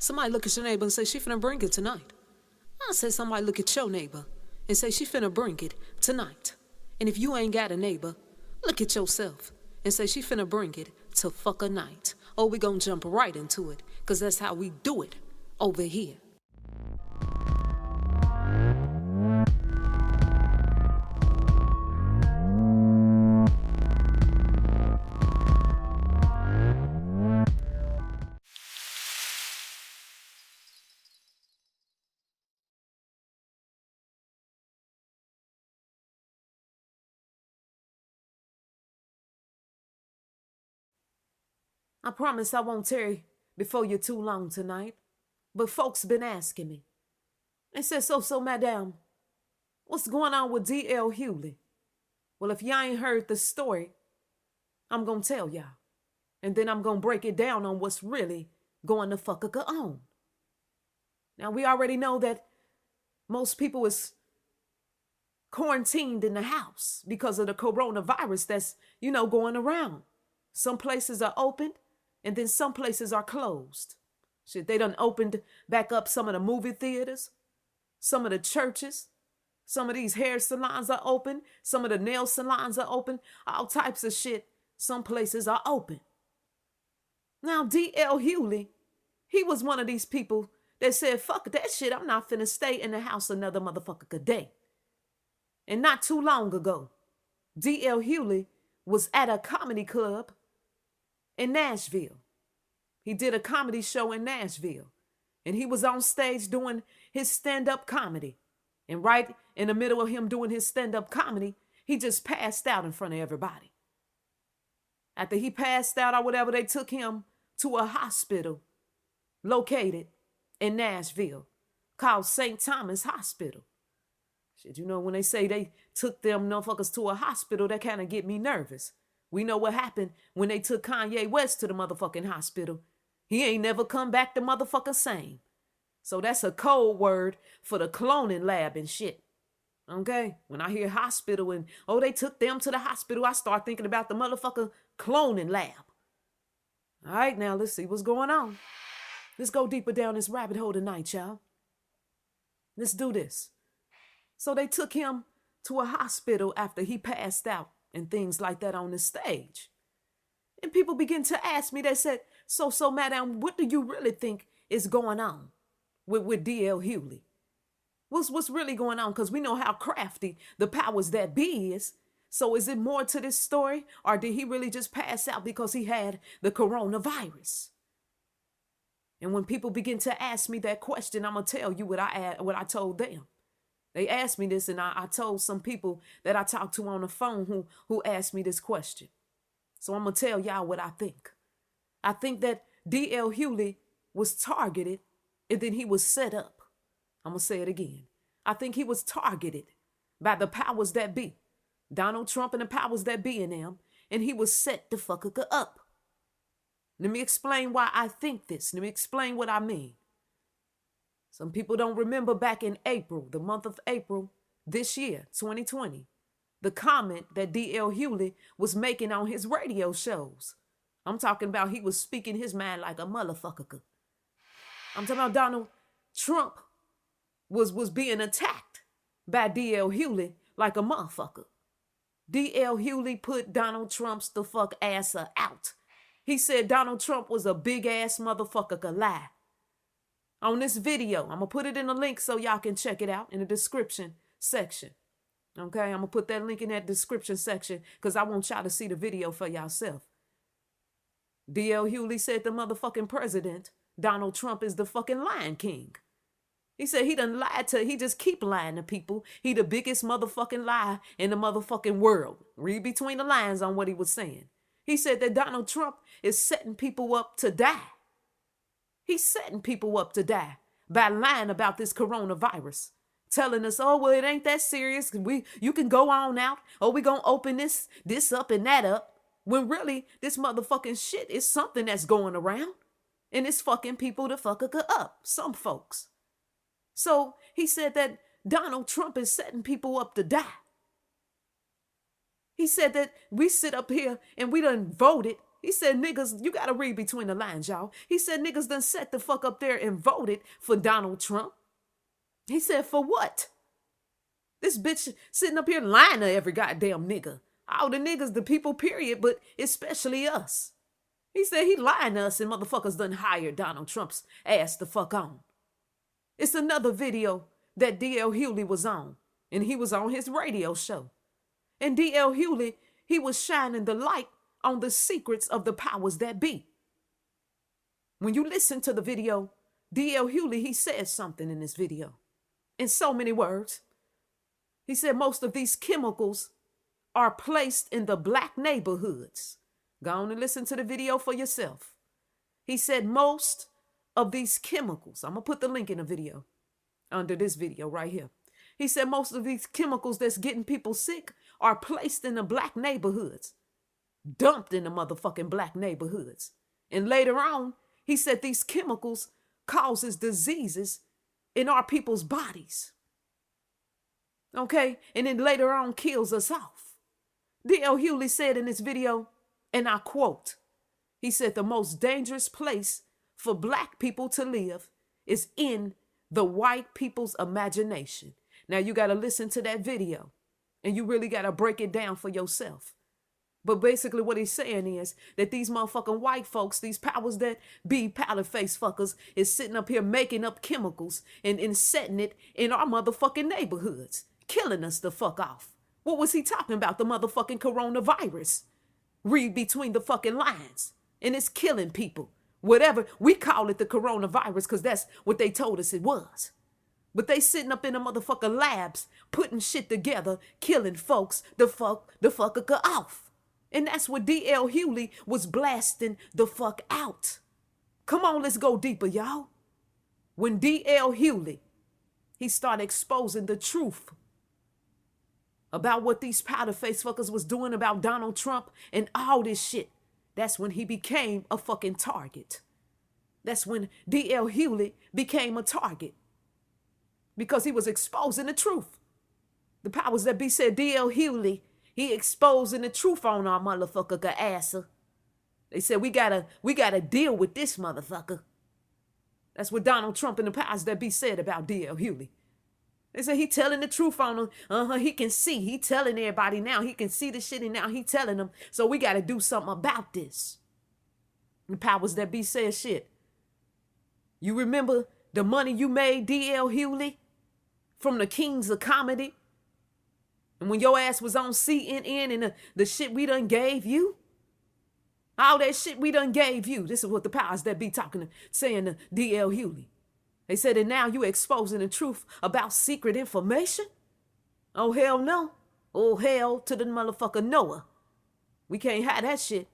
Somebody look at your neighbor and say she finna bring it tonight. I say somebody look at your neighbor and say she finna bring it tonight. And if you ain't got a neighbor, look at yourself and say she finna bring it to fuck a night. Oh, we gonna jump right into it, cause that's how we do it over here. I promise I won't tarry before you too long tonight, but folks been asking me. They said, so, madam, what's going on with DL Hughley? Well, if y'all ain't heard the story, I'm gonna tell y'all. And then I'm gonna break it down on what's really going to fuck on. Now, we already know that most people is quarantined in the house because of the coronavirus that's, going around. Some places are opened and then some places are closed. Shit, they done opened back up some of the movie theaters, some of the churches, some of these hair salons are open, some of the nail salons are open, all types of shit. Some places are open. Now, DL Hughley, he was one of these people that said, fuck that shit, I'm not finna stay in the house another motherfucker day. And not too long ago, DL Hughley was at a comedy club in Nashville. He did a comedy show in Nashville. And he was on stage doing his stand-up comedy. And right in the middle of him doing his stand-up comedy, he just passed out in front of everybody. After he passed out or whatever, they took him to a hospital located in Nashville called St. Thomas Hospital. Shit, when they say they took them motherfuckers to a hospital, that kind of get me nervous. We know what happened when they took Kanye West to the motherfucking hospital. He ain't never come back the motherfucking same. So that's a code word for the cloning lab and shit. Okay? When I hear hospital and, they took them to the hospital, I start thinking about the motherfucking cloning lab. All right, now let's see what's going on. Let's go deeper down this rabbit hole tonight, y'all. Let's do this. So they took him to a hospital after he passed out and things like that on the stage. And people begin to ask me, they said, so madam, what do you really think is going on with DL Hughley? What's really going on? Because we know how crafty the powers that be is. So is it more to this story, or did he really just pass out because he had the coronavirus? And when people begin to ask me that question, I'm going to tell you what I told them. They asked me this, and I told some people that I talked to on the phone who asked me this question. So I'm going to tell y'all what I think. I think that DL Hughley was targeted, and then he was set up. I'm going to say it again. I think he was targeted by the powers that be. Donald Trump and the powers that be in him, and he was set to fuck up. Let me explain why I think this. Let me explain what I mean. Some people don't remember back in April, the month of April, this year, 2020, the comment that DL Hughley was making on his radio shows. I'm talking about he was speaking his mind like a motherfucker. I'm talking about Donald Trump was being attacked by DL Hughley like a motherfucker. DL Hughley put Donald Trump's the fuck ass out. He said Donald Trump was a big ass motherfucker could lie. On this video, I'm going to put it in the link so y'all can check it out in the description section. Okay, I'm going to put that link in that description section because I want y'all to see the video for yourself. DL Hughley said the motherfucking president, Donald Trump, is the fucking lying king. He said he done lied he just keep lying to people. He the biggest motherfucking lie in the motherfucking world. Read between the lines on what he was saying. He said that Donald Trump is setting people up to die. He's setting people up to die by lying about this coronavirus. Telling us, well, it ain't that serious. You can go on out. We gonna open this up and that up. When really, this motherfucking shit is something that's going around. And it's fucking people to fuck up. Some folks. So he said that Donald Trump is setting people up to die. He said that we sit up here and we done voted He said niggas, you got to read between the lines, y'all. He said niggas done sat the fuck up there and voted for Donald Trump. He said, for what? This bitch sitting up here lying to every goddamn nigga. All the niggas, the people, period, but especially us. He said he lying to us and motherfuckers done hired Donald Trump's ass the fuck on. It's another video that DL Hughley was on, and he was on his radio show. And DL Hughley, he was shining the light on the secrets of the powers that be. When you listen to the video, DL Hughley, he says something in this video. In so many words, he said most of these chemicals are placed in the black neighborhoods. Go on and listen to the video for yourself. He said most of these chemicals, I'm going to put the link in the video, under this video right here. He said most of these chemicals that's getting people sick are placed in the black neighborhoods, dumped in the motherfucking black neighborhoods. And later on, he said these chemicals causes diseases in our people's bodies. Okay? And then later on kills us off. DL Hughley said in this video, and I quote, he said the most dangerous place for black people to live is in the white people's imagination. Now you got to listen to that video and you really got to break it down for yourself. But basically what he's saying is that these motherfucking white folks, these powers that be powder face fuckers, is sitting up here making up chemicals and setting it in our motherfucking neighborhoods, killing us the fuck off. What was he talking about? The motherfucking coronavirus. Read between the fucking lines. And it's killing people. Whatever. We call it the coronavirus because that's what they told us it was. But they sitting up in the motherfucking labs, putting shit together, killing folks the fucker off. And that's what DL Hughley was blasting the fuck out. Come on, let's go deeper, y'all. When DL Hughley, he started exposing the truth about what these powder face fuckers was doing about Donald Trump and all this shit, that's when he became a fucking target. That's when DL Hughley became a target. Because he was exposing the truth. The powers that be said DL Hughley, he exposing the truth on our motherfucker asser. They said we gotta deal with this motherfucker. That's what Donald Trump and the powers that be said about DL Hughley. They said he telling the truth on them. He can see. He telling everybody now. He can see the shit and now he telling them. So we got to do something about this. The powers that be said shit. You remember the money you made, DL Hughley, from the kings of comedy? And when your ass was on CNN and the shit we done gave you? All that shit we done gave you. This is what the powers that be saying to DL Hughley. They said, and now you exposing the truth about secret information? Oh, hell no. Oh, hell to the motherfucker Noah. We can't have that shit.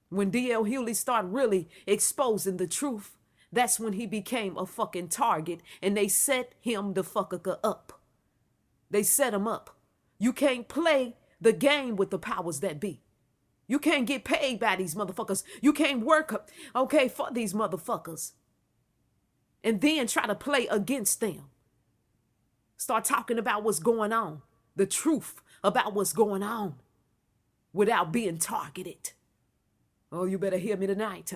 When DL Hughley started really exposing the truth, that's when he became a fucking target and they set him the fucker up. They set him up. You can't play the game with the powers that be. You can't get paid by these motherfuckers. You can't work, okay, for these motherfuckers. And then try to play against them. Start talking about what's going on. The truth about what's going on. Without being targeted. Oh, you better hear me tonight.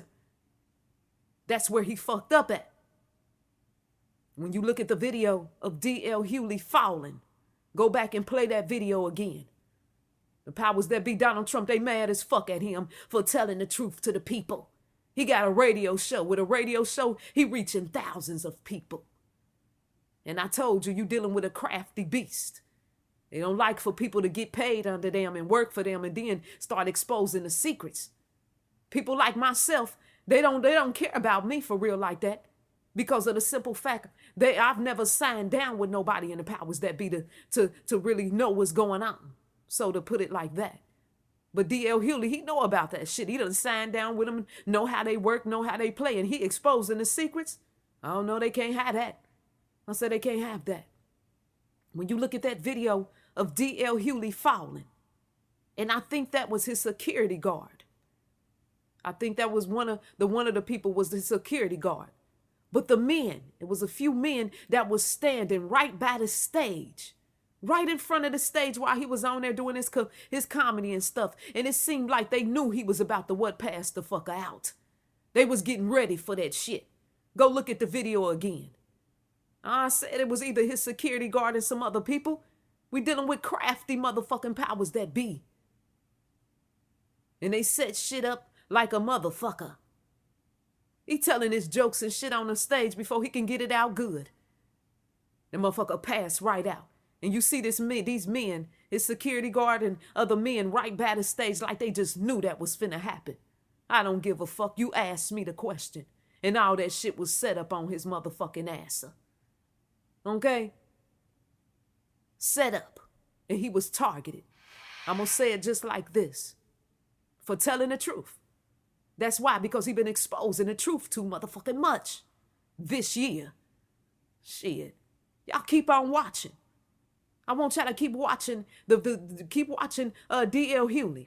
That's where he fucked up at. When you look at the video of DL Hughley falling, go back and play that video again. The powers that be Donald Trump, they mad as fuck at him for telling the truth to the people. He got a radio show. With a radio show, he reaching thousands of people. And I told you, you dealing with a crafty beast. They don't like for people to get paid under them and work for them and then start exposing the secrets. People like myself, they don't care about me for real like that. Because of the simple fact I've never signed down with nobody in the powers that be to really know what's going on. So to put it like that. But DL Hughley, he know about that shit. He done signed down with them, know how they work, know how they play, and he exposing the secrets. I don't know, they can't have that. I said they can't have that. When you look at that video of DL Hughley falling, and I think that was his security guard. I think that was one of the people was the security guard. But the men, it was a few men that was standing right by the stage right in front of the stage while he was on there doing his comedy and stuff. And it seemed like they knew he was about to pass the fucker out. They was getting ready for that shit. Go look at the video again. I said it was either his security guard and some other people. We dealing with crafty motherfucking powers that be. And they set shit up like a motherfucker. He telling his jokes and shit on the stage before he can get it out good. The motherfucker passed right out. And you see these men, his security guard and other men right by the stage like they just knew that was finna happen. I don't give a fuck. You asked me the question. And all that shit was set up on his motherfucking answer. Okay? Set up. And he was targeted. I'm gonna say it just like this. For telling the truth. That's why, because he been exposing the truth too motherfucking much this year. Shit. Y'all keep on watching. I want y'all to keep watching DL Hughley.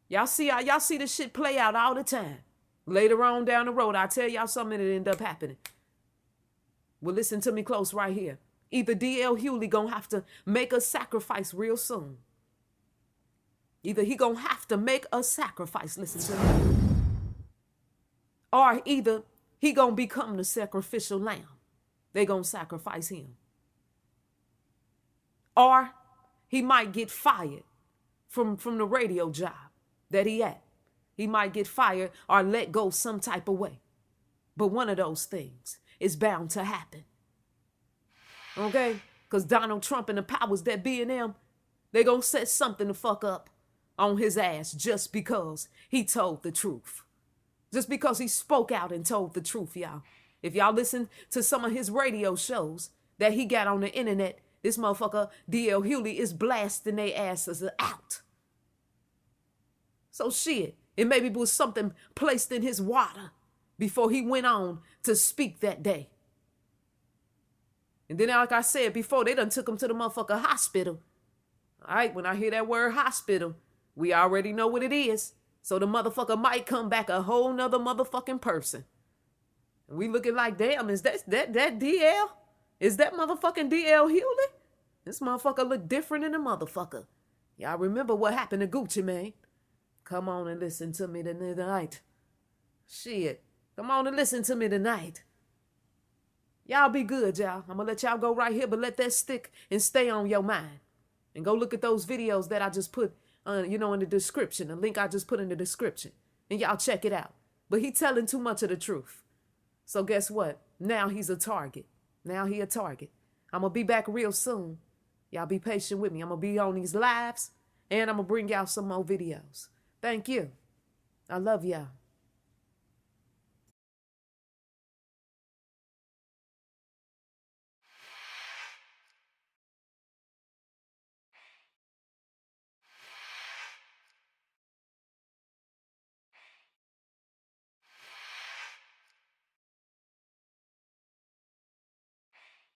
Y'all see this shit play out all the time. Later on down the road, I'll tell y'all something that end up happening. Well, listen to me close right here. Either DL Hughley gonna have to make a sacrifice real soon. Either he gonna have to make a sacrifice, listen to me. Or either he gonna become the sacrificial lamb. They gonna sacrifice him. Or he might get fired from the radio job that he at. He might get fired or let go some type of way. But one of those things is bound to happen. Okay? Because Donald Trump and the powers that be in them, they gonna set something to fuck up on his ass just because he told the truth. Just because he spoke out and told the truth, y'all. If y'all listen to some of his radio shows that he got on the internet, this motherfucker, DL Hughley, is blasting their asses out. So shit, it maybe was something placed in his water before he went on to speak that day. And then, like I said before, they done took him to the motherfucker hospital. All right, when I hear that word hospital, we already know what it is. So the motherfucker might come back a whole nother motherfucking person. And we looking like, damn, is that DL? Is that motherfucking DL Hughley? This motherfucker look different than a motherfucker. Y'all remember what happened to Gucci Mane? Come on and listen to me tonight. Shit. Come on and listen to me tonight. Y'all be good, y'all. I'm going to let y'all go right here, but let that stick and stay on your mind. And go look at those videos that I just put, in the description. The link I just put in the description. And y'all check it out. But he telling too much of the truth. So guess what? Now he's a target. Now he a target. I'm going to be back real soon. Y'all be patient with me. I'm going to be on these lives. And I'm going to bring y'all some more videos. Thank you. I love y'all.